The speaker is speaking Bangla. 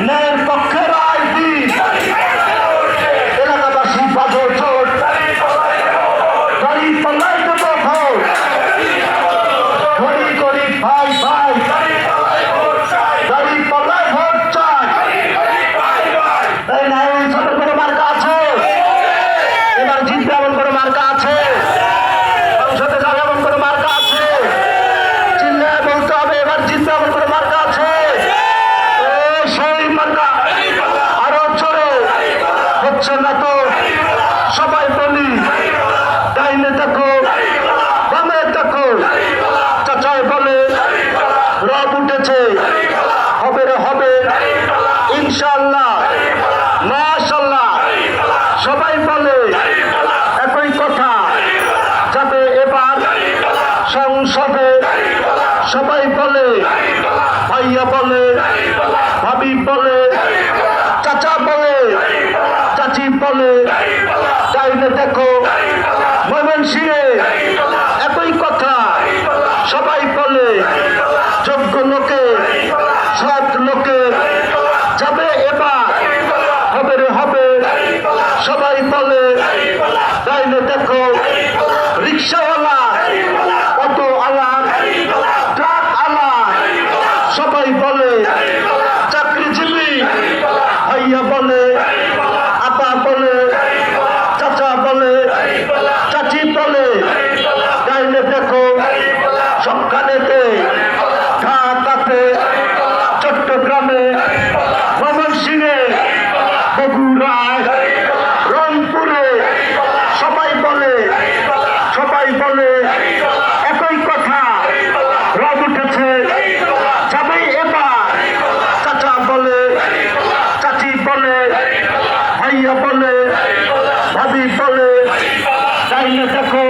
ন্যায়ের পক্ষে রায় দিন, এলাকাবাসী বাজো চোট, গাড়ি পাল্লাই দেবো ভোট, গরিব গরিব ভাই ভাই, গাড়ি পাল্লাই ভোট চাই। এই ন্যায় ইনসাফের কোনো মার্কা আছে? এবার জিতবে এমন কোনো মার্কা আছে? সংসদে যাবে এমন কোনো মার্কা আছে? চিল্লায় বলতে হবে এবার জিতবে এমন কোনো মার্কা আছে? সেই মার্কা আরো জোরে হচ্ছে না তো? সবাই বলি ডাইনে দেখো বামে দেখো, চাচাই বলে রব উঠেছে, হবে রে হবে ইনশাআল্লাহ মাশাআল্লাহ। সবাই বলে একই কথা, যাবে এবার সংসদে। সবাই বলে, ভাইয়া বলে, ভাবি বলে, চাচা বলে, চাচি বলে, ডাইনে দেখো ময়মনসিংহে একই কথা। সবাই বলে যোগ্য লোকে সৎ লোকে যাবে এবার, হবে রে হবে। সবাই বলে ডাইনে দেখো রিক্সাওয়ালা, অটো আলা, ট্রাক আলা। সবাই বলে চাকরিজীবী, ভাইয়া বলে, আপা বলে, চাচা বলে, চাচি বলে, ডাইনে দেখো সবখানেতে, ঢাকাতে, চট্টগ্রামে, ময়মনসিংহে, বগুড়ায়, রংপুরে। সবাই বলে একই কথা, রব উঠেছে, যাবে এবার। চাচা বলে, চাচি বলে, ভাইয়া বলে, ভাবি বলে, ডাইনে দেখো